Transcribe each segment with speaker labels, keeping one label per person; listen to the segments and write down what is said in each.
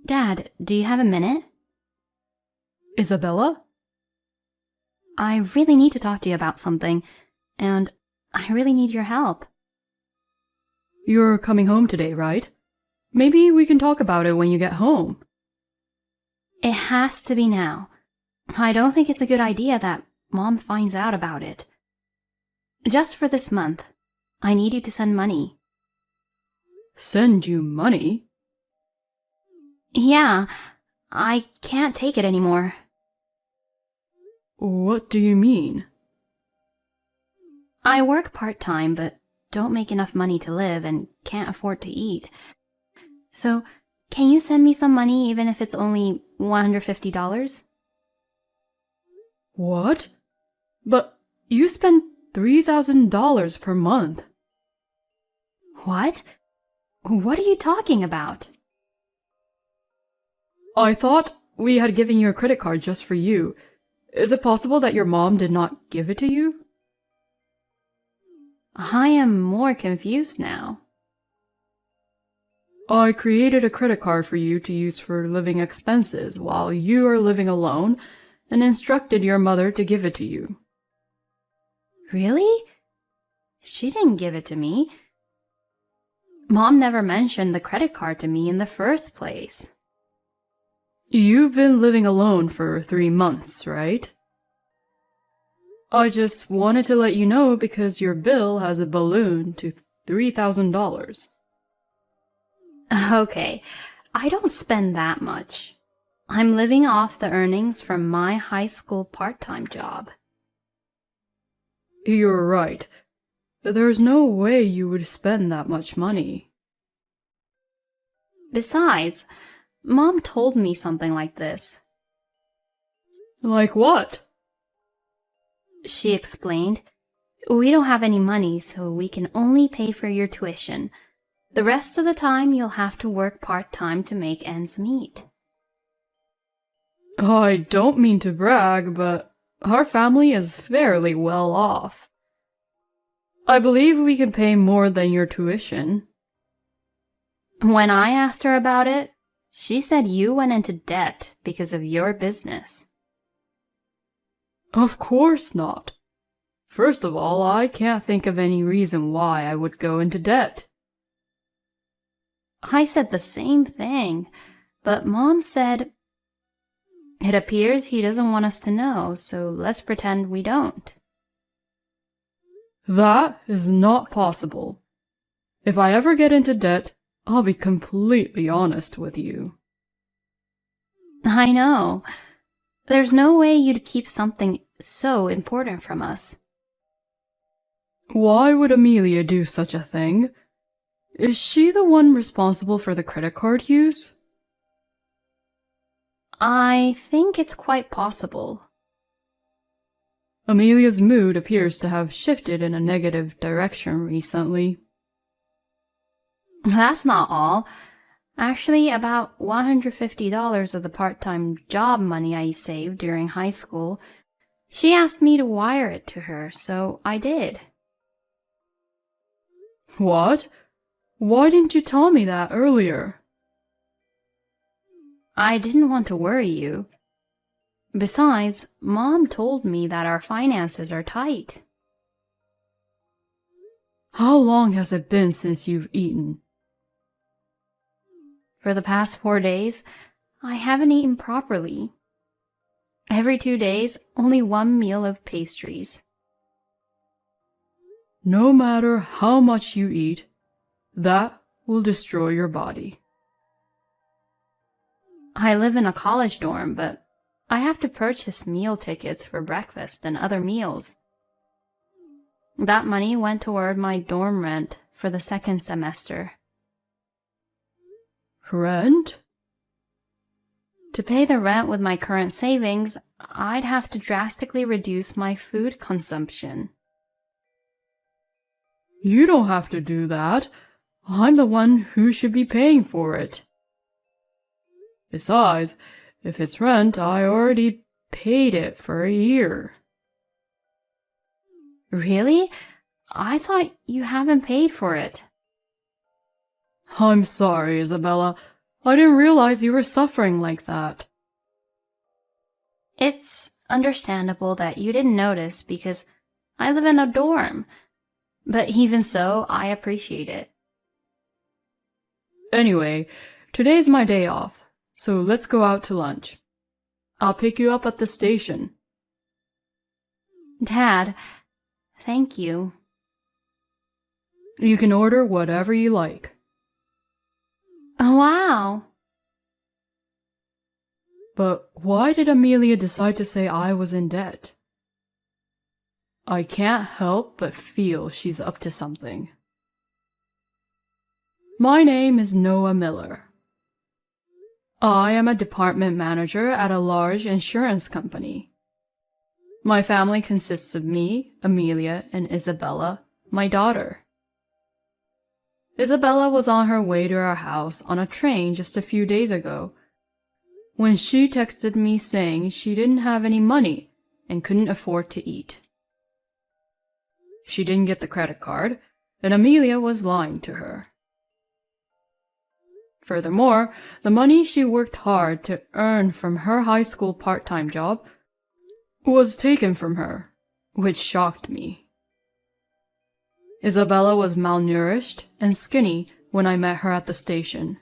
Speaker 1: Dad, do you have a minute?
Speaker 2: Isabella?
Speaker 1: I really need to talk to you about something, and I really need your help.
Speaker 2: You're coming home today, right? Maybe we can talk about it when you get home.
Speaker 1: It has to be now. I don't think it's a good idea that Mom finds out about it. Just for this month, I need you to send money.
Speaker 2: Send you money?
Speaker 1: Yeah, I can't take it anymore.
Speaker 2: What do you mean?
Speaker 1: I work part-time, but don't make enough money to live and can't afford to eat. So, can you send me some money even if it's only $150?
Speaker 2: What? But you spend $3,000 per month.
Speaker 1: What? What are you talking about?
Speaker 2: I thought we had given you a credit card just for you. Is it possible that your mom did not give it to you?
Speaker 1: I am more confused now.
Speaker 2: I created a credit card for you to use for living expenses while you are living alone and instructed your mother to give it to you.
Speaker 1: Really? She didn't give it to me. Mom never mentioned the credit card to me in the first place.
Speaker 2: You've been living alone for 3 months, right? I just wanted to let you know because your bill has a balloon to $3,000.
Speaker 1: Okay, I don't spend that much. I'm living off the earnings from my high school part-time job.
Speaker 2: You're right. There's no way you would spend that much money.
Speaker 1: Besides, Mom told me something like this.
Speaker 2: Like what?
Speaker 1: She explained, "We don't have any money, so we can only pay for your tuition. The rest of the time you'll have to work part-time to make ends meet."
Speaker 2: I don't mean to brag, but our family is fairly well off. I believe we can pay more than your tuition.
Speaker 1: When I asked her about it, she said you went into debt because of your business.
Speaker 2: Of course not. First of all, I can't think of any reason why I would go into debt.
Speaker 1: I said the same thing, but Mom said, "It appears he doesn't want us to know, so let's pretend we don't."
Speaker 2: That is not possible. If I ever get into debt, I'll be completely honest with you.
Speaker 1: I know. There's no way you'd keep something so important from us.
Speaker 2: Why would Amelia do such a thing? Is she the one responsible for the credit card use?
Speaker 1: I think it's quite possible.
Speaker 2: Amelia's mood appears to have shifted in a negative direction recently.
Speaker 1: That's not all. Actually, about $150 of the part-time job money I saved during high school, she asked me to wire it to her, so I did.
Speaker 2: What? Why didn't you tell me that earlier?
Speaker 1: I didn't want to worry you. Besides, Mom told me that our finances are tight.
Speaker 2: How long has it been since you've eaten?
Speaker 1: For the past 4 days, I haven't eaten properly. Every 2 days, only one meal of pastries.
Speaker 2: No matter how much you eat, that will destroy your body.
Speaker 1: I live in a college dorm, but I have to purchase meal tickets for breakfast and other meals. That money went toward my dorm rent for the second semester.
Speaker 2: Rent?
Speaker 1: To pay the rent with my current savings, I'd have to drastically reduce my food consumption.
Speaker 2: You don't have to do that. I'm the one who should be paying for it. Besides, if it's rent, I already paid it for a year.
Speaker 1: Really? I thought you haven't paid for it.
Speaker 2: I'm sorry, Isabella. I didn't realize you were suffering like that.
Speaker 1: It's understandable that you didn't notice because I live in a dorm, but even so, I appreciate it.
Speaker 2: Anyway, today's my day off, so let's go out to lunch. I'll pick you up at the station.
Speaker 1: Dad, thank you.
Speaker 2: You can order whatever you like.
Speaker 1: Oh, wow.
Speaker 2: But why did Amelia decide to say I was in debt? I can't help but feel she's up to something. My name is Noah Miller. I am a department manager at a large insurance company. My family consists of me, Amelia, and Isabella, my daughter. Isabella was on her way to our house on a train just a few days ago when she texted me saying she didn't have any money and couldn't afford to eat. She didn't get the credit card, and Amelia was lying to her. Furthermore, the money she worked hard to earn from her high school part-time job was taken from her, which shocked me. Isabella was malnourished and skinny when I met her at the station.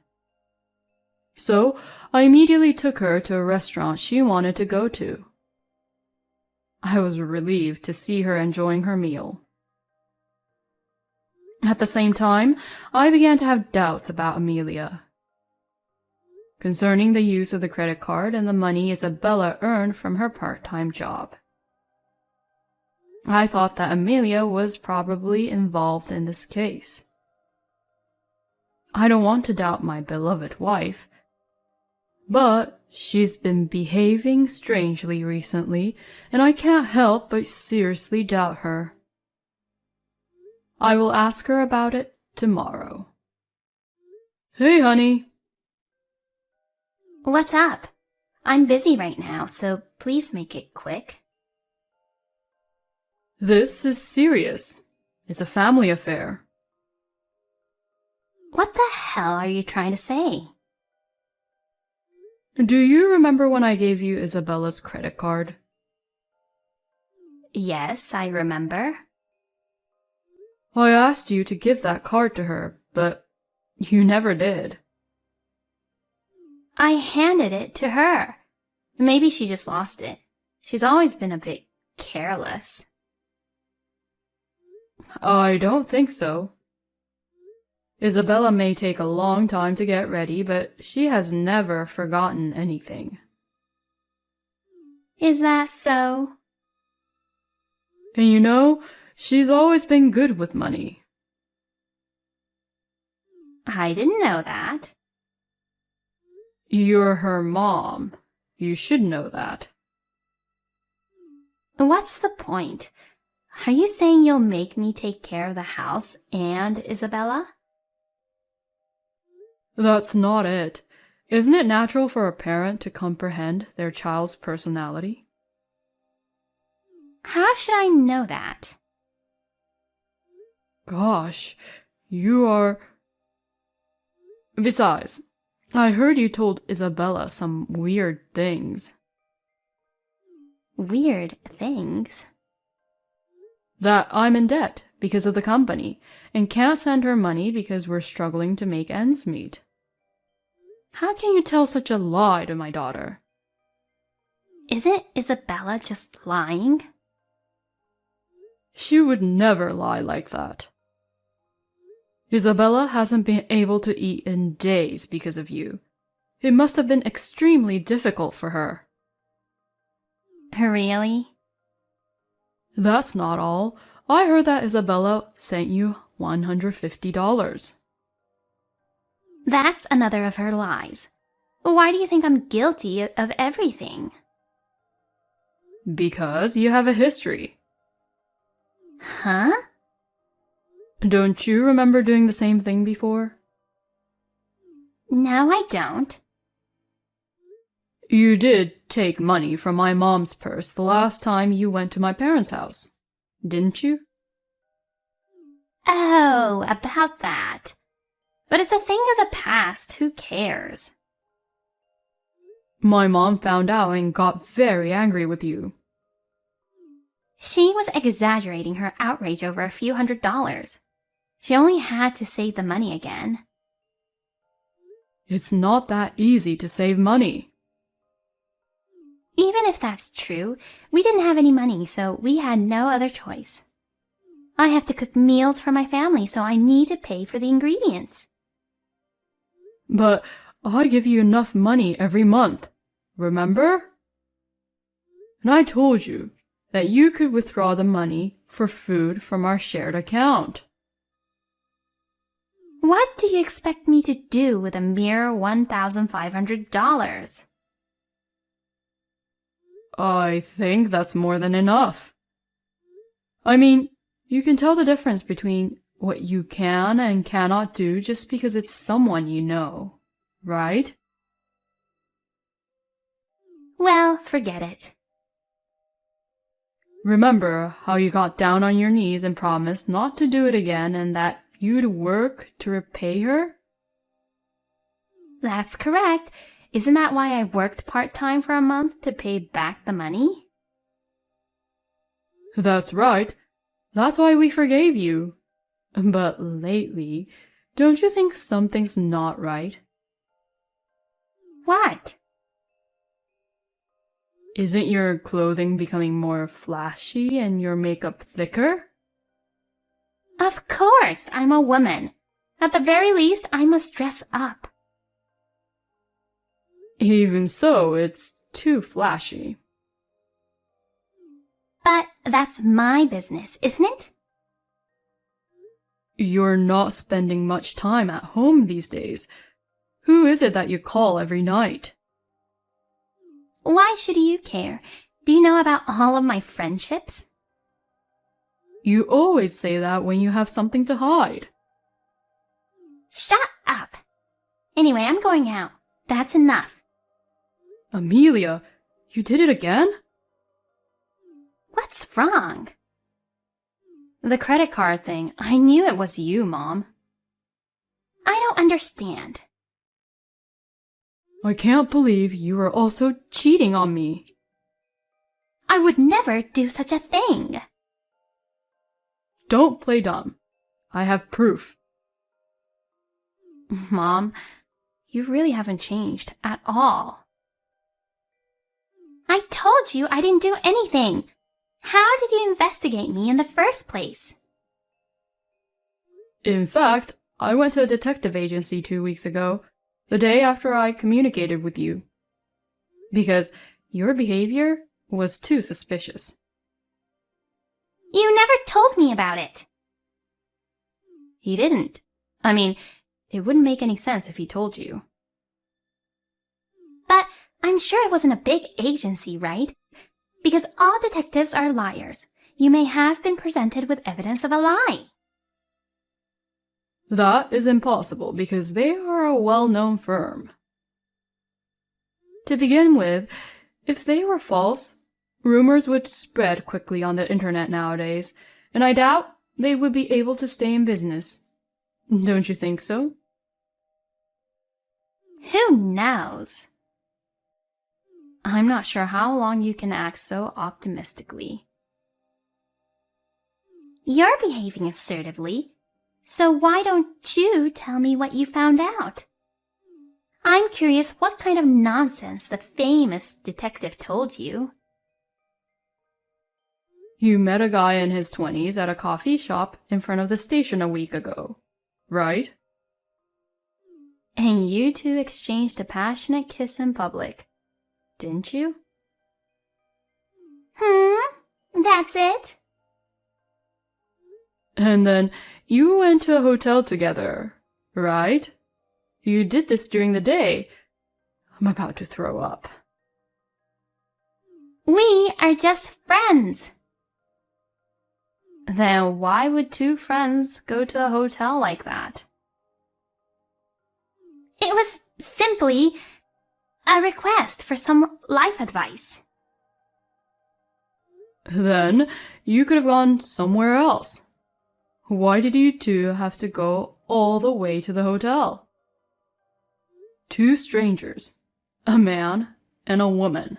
Speaker 2: So I immediately took her to a restaurant she wanted to go to. I was relieved to see her enjoying her meal. At the same time, I began to have doubts about Amelia. Concerning the use of the credit card and the money Isabella earned from her part-time job. I thought that Amelia was probably involved in this case. I don't want to doubt my beloved wife, but she's been behaving strangely recently, and I can't help but seriously doubt her. I will ask her about it tomorrow. Hey, honey.
Speaker 1: What's up? I'm busy right now, so please make it quick.
Speaker 2: This is serious. It's a family affair.
Speaker 1: What the hell are you trying to say?
Speaker 2: Do you remember when I gave you Isabella's credit card?
Speaker 1: Yes, I remember.
Speaker 2: I asked you to give that card to her, but you never did.
Speaker 1: I handed it to her. Maybe she just lost it. She's always been a bit careless.
Speaker 2: I don't think so. Isabella may take a long time to get ready, but she has never forgotten anything.
Speaker 1: Is that so?
Speaker 2: And you know, she's always been good with money.
Speaker 1: I didn't know that.
Speaker 2: You're her mom. You should know that.
Speaker 1: What's the point? Are you saying you'll make me take care of the house and Isabella?
Speaker 2: That's not it. Isn't it natural for a parent to comprehend their child's personality?
Speaker 1: How should I know that?
Speaker 2: Gosh, you are... Besides, I heard you told Isabella some weird things.
Speaker 1: Weird things?
Speaker 2: That I'm in debt because of the company and can't send her money because we're struggling to make ends meet. How can you tell such a lie to my daughter?
Speaker 1: Isn't Isabella just lying?
Speaker 2: She would never lie like that. Isabella hasn't been able to eat in days because of you. It must have been extremely difficult for her.
Speaker 1: Really?
Speaker 2: That's not all. I heard that Isabella sent you $150.
Speaker 1: That's another of her lies. Why do you think I'm guilty of everything?
Speaker 2: Because you have a history.
Speaker 1: Huh?
Speaker 2: Don't you remember doing the same thing before?
Speaker 1: No, I don't.
Speaker 2: You did take money from my mom's purse the last time you went to my parents' house, didn't you?
Speaker 1: Oh, about that. But it's a thing of the past. Who cares?
Speaker 2: My mom found out and got very angry with you.
Speaker 1: She was exaggerating her outrage over a few $100s. She only had to save the money again.
Speaker 2: It's not that easy to save money.
Speaker 1: Even if that's true, we didn't have any money, so we had no other choice. I have to cook meals for my family, so I need to pay for the ingredients.
Speaker 2: But I give you enough money every month, remember? And I told you that you could withdraw the money for food from our shared account.
Speaker 1: What do you expect me to do with a mere $1,500?
Speaker 2: I think that's more than enough. I mean, you can tell the difference between what you can and cannot do just because it's someone you know, right?
Speaker 1: Well, forget it.
Speaker 2: Remember how you got down on your knees and promised not to do it again and that you'd work to repay her?
Speaker 1: That's correct. Isn't that why I worked part-time for a month to pay back the money?
Speaker 2: That's right. That's why we forgave you. But lately, don't you think something's not right?
Speaker 1: What?
Speaker 2: Isn't your clothing becoming more flashy and your makeup thicker?
Speaker 1: Of course, I'm a woman. At the very least, I must dress up.
Speaker 2: Even so, it's too flashy.
Speaker 1: But that's my business, isn't it?
Speaker 2: You're not spending much time at home these days. Who is it that you call every night?
Speaker 1: Why should you care? Do you know about all of my friendships?
Speaker 2: You always say that when you have something to hide.
Speaker 1: Shut up. Anyway, I'm going out. That's enough.
Speaker 2: Amelia, you did it again?
Speaker 1: What's wrong? The credit card thing. I knew it was you, Mom. I don't understand.
Speaker 2: I can't believe you are also cheating on me.
Speaker 1: I would never do such a thing.
Speaker 2: Don't play dumb. I have proof.
Speaker 1: Mom, you really haven't changed at all. I told you I didn't do anything. How did you investigate me in the first place?
Speaker 2: In fact, I went to a detective agency 2 weeks ago, the day after I communicated with you, because your behavior was too suspicious.
Speaker 1: You never told me about it. He didn't. I mean, it wouldn't make any sense if he told you. But I'm sure it wasn't a big agency, right? Because all detectives are liars. You may have been presented with evidence of a lie.
Speaker 2: That is impossible because they are a well-known firm. To begin with, if they were false, rumors would spread quickly on the internet nowadays, and I doubt they would be able to stay in business. Don't you think so?
Speaker 1: Who knows? I'm not sure how long you can act so optimistically. You're behaving assertively, so why don't you tell me what you found out? I'm curious what kind of nonsense the famous detective told you.
Speaker 2: You met a guy in his 20s at a coffee shop in front of the station a week ago, right?
Speaker 1: And you two exchanged a passionate kiss in public, didn't you? That's it?
Speaker 2: And then you went to a hotel together, right? You did this during the day. I'm about to throw up.
Speaker 1: We are just friends. Then why would two friends go to a hotel like that? It was simply a request for some life advice.
Speaker 2: Then you could have gone somewhere else. Why did you two have to go all the way to the hotel. 2 strangers, a man and a woman.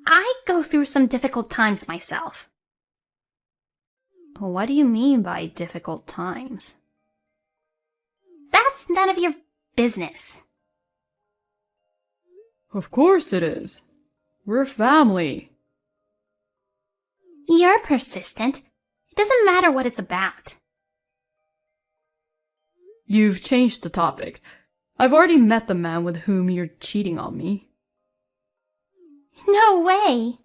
Speaker 1: I go through some difficult times myself. What do you mean by difficult times? That's none of your business.
Speaker 2: Of course it is. We're family.
Speaker 1: You're persistent. It doesn't matter what it's about.
Speaker 2: You've changed the topic. I've already met the man with whom you're cheating on me.
Speaker 1: No way.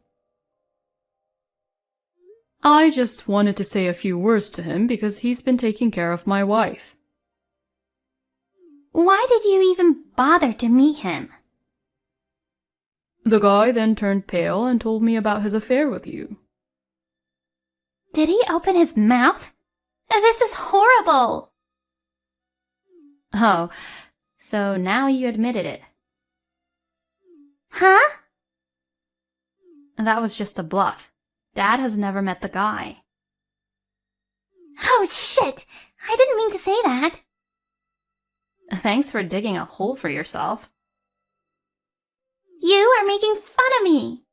Speaker 2: I just wanted to say a few words to him because he's been taking care of my wife.
Speaker 1: Why did you even bother to meet him?
Speaker 2: The guy then turned pale and told me about his affair with you.
Speaker 1: Did he open his mouth? This is horrible. Oh, so now you admitted it. Huh? That was just a bluff. Dad has never met the guy. Oh, shit! I didn't mean to say that. Thanks for digging a hole for yourself. You are making fun of me.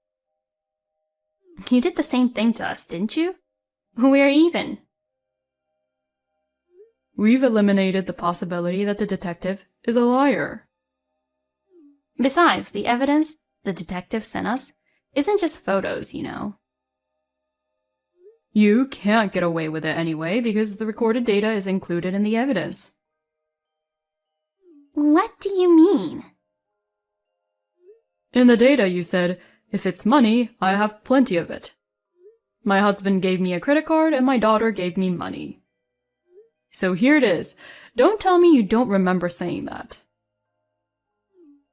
Speaker 1: You did the same thing to us, didn't you? We're even.
Speaker 2: We've eliminated the possibility that the detective is a liar.
Speaker 1: Besides, the evidence the detective sent us isn't just photos, you know.
Speaker 2: You can't get away with it anyway because the recorded data is included in the evidence.
Speaker 1: What do you mean?
Speaker 2: In the data you said, if it's money, I have plenty of it. My husband gave me a credit card and my daughter gave me money. So here it is. Don't tell me you don't remember saying that.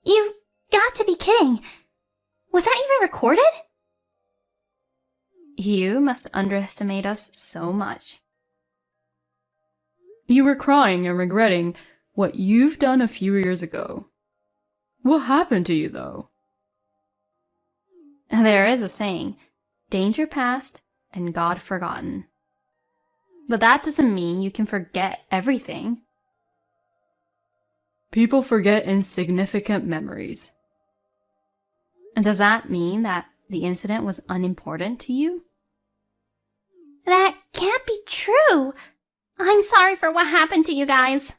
Speaker 1: You've got to be kidding. Was that even recorded? You must underestimate us so much.
Speaker 2: You were crying and regretting what you've done a few years ago. What happened to you, though?
Speaker 1: There is a saying, danger past and God forgotten. But that doesn't mean you can forget everything.
Speaker 2: People forget insignificant memories.
Speaker 1: And does that mean that the incident was unimportant to you? That can't be true. I'm sorry for what happened to you guys.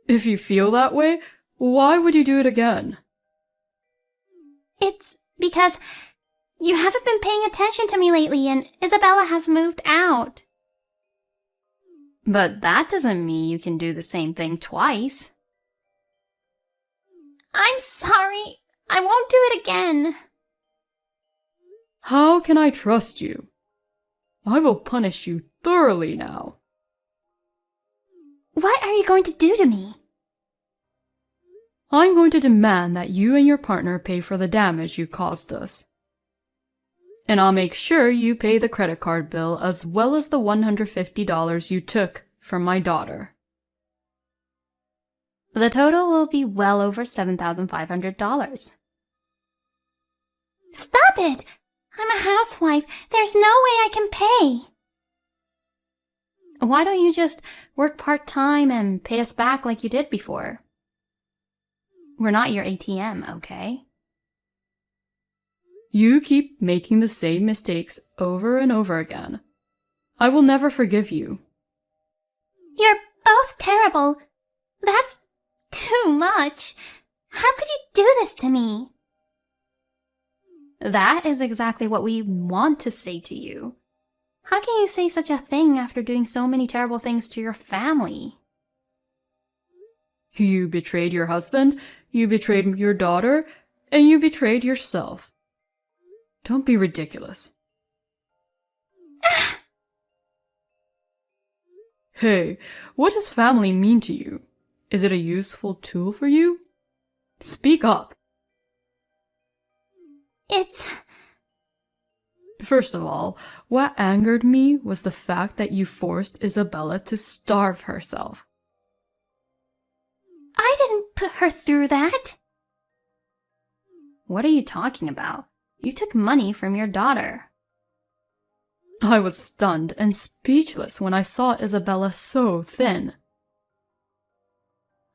Speaker 2: If you feel that way, why would you do it again?
Speaker 1: It's because you haven't been paying attention to me lately and Isabella has moved out. But that doesn't mean you can do the same thing twice. I'm sorry. I won't do it again.
Speaker 2: How can I trust you? I will punish you thoroughly now.
Speaker 1: What are you going to do to me?
Speaker 2: I'm going to demand that you and your partner pay for the damage you caused us. And I'll make sure you pay the credit card bill as well as the $150 you took from my daughter.
Speaker 1: The total will be well over $7,500. Stop it! I'm a housewife. There's no way I can pay. Why don't you just work part-time and pay us back like you did before? We're not your ATM, okay?
Speaker 2: You keep making the same mistakes over and over again. I will never forgive you.
Speaker 1: You're both terrible. That's too much. How could you do this to me? That is exactly what we want to say to you. How can you say such a thing after doing so many terrible things to your family?
Speaker 2: You betrayed your husband, you betrayed your daughter, and you betrayed yourself. Don't be ridiculous. Hey, what does family mean to you? Is it a useful tool for you? Speak up.
Speaker 1: It's...
Speaker 2: First of all, what angered me was the fact that you forced Isabella to starve herself.
Speaker 1: I didn't put her through that. What are you talking about? You took money from your daughter.
Speaker 2: I was stunned and speechless when I saw Isabella so thin.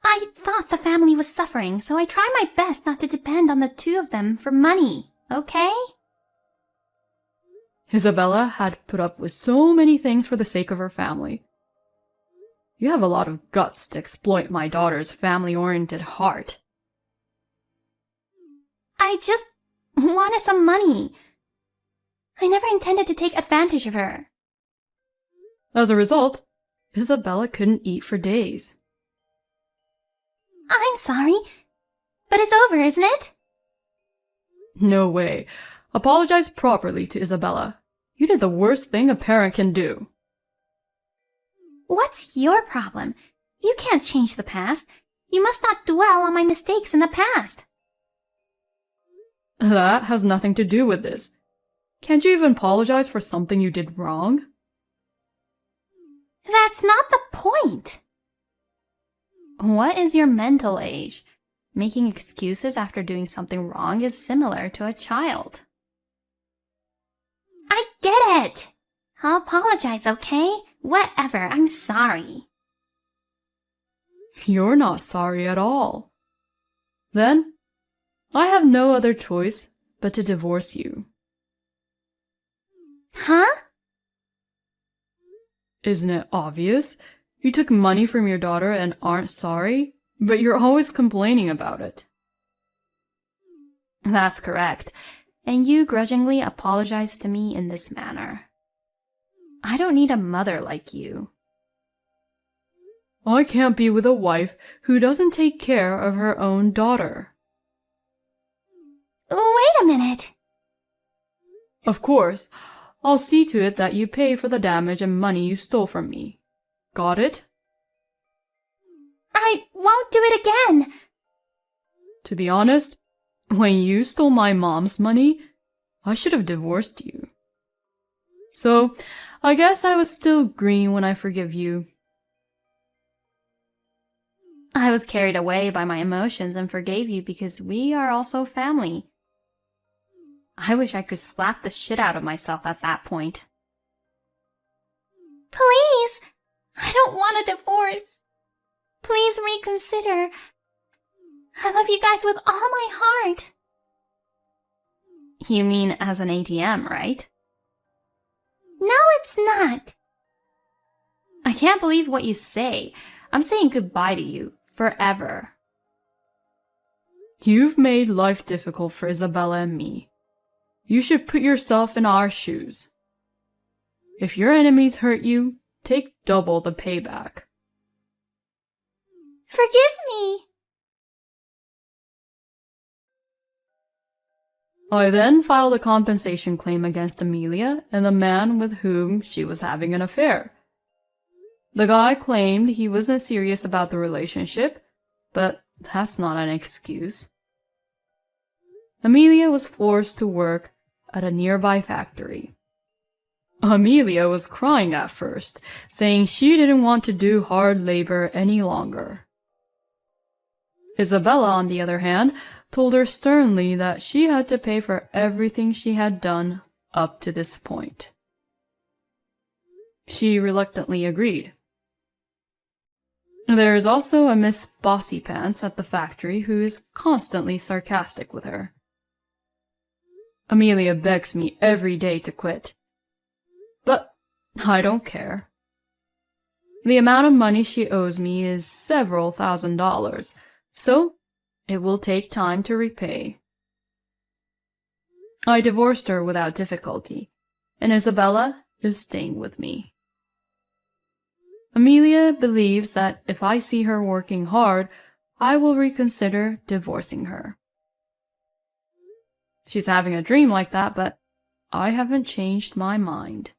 Speaker 1: I thought the family was suffering, so I tried my best not to depend on the two of them for money, okay?
Speaker 2: Isabella had put up with so many things for the sake of her family. You have a lot of guts to exploit my daughter's family-oriented heart.
Speaker 1: I just wanted some money. I never intended to take advantage of her.
Speaker 2: As a result, Isabella couldn't eat for days.
Speaker 1: I'm sorry, but it's over, isn't it?
Speaker 2: No way. Apologize properly to Isabella. You did the worst thing a parent can do.
Speaker 1: What's your problem? You can't change the past. You must not dwell on my mistakes in the past.
Speaker 2: That has nothing to do with this. Can't you even apologize for something you did wrong?
Speaker 1: That's not the point. What is your mental age? Making excuses after doing something wrong is similar to a child. I get it. I'll apologize, okay? Whatever, I'm sorry.
Speaker 2: You're not sorry at all. Then, I have no other choice but to divorce you.
Speaker 1: Huh?
Speaker 2: Isn't it obvious? You took money from your daughter and aren't sorry, but you're always complaining about it.
Speaker 1: That's correct. And you grudgingly apologize to me in this manner. I don't need a mother like you.
Speaker 2: I can't be with a wife who doesn't take care of her own daughter.
Speaker 1: Wait a minute.
Speaker 2: Of course, I'll see to it that you pay for the damage and money you stole from me. Got it?
Speaker 1: I won't do it again.
Speaker 2: To be honest, when you stole my mom's money, I should have divorced you. So, I guess I was still green when I forgive you.
Speaker 1: I was carried away by my emotions and forgave you because we are also family. I wish I could slap the shit out of myself at that point. Please! I don't want a divorce. Please reconsider. I love you guys with all my heart. You mean as an ATM, right? No, it's not. I can't believe what you say. I'm saying goodbye to you forever.
Speaker 2: You've made life difficult for Isabella and me. You should put yourself in our shoes. If your enemies hurt you, take double the payback.
Speaker 1: Forgive me.
Speaker 2: I then filed a compensation claim against Amelia and the man with whom she was having an affair. The guy claimed he wasn't serious about the relationship, but that's not an excuse. Amelia was forced to work at a nearby factory. Amelia was crying at first, saying she didn't want to do hard labor any longer. Isabella, on the other hand, told her sternly that she had to pay for everything she had done up to this point. She reluctantly agreed. There is also a Miss Bossypants at the factory who is constantly sarcastic with her. Amelia begs me every day to quit. But I don't care. The amount of money she owes me is several $1,000s, so it will take time to repay. I divorced her without difficulty, and Isabella is staying with me. Amelia believes that if I see her working hard, I will reconsider divorcing her. She's having a dream like that, but I haven't changed my mind.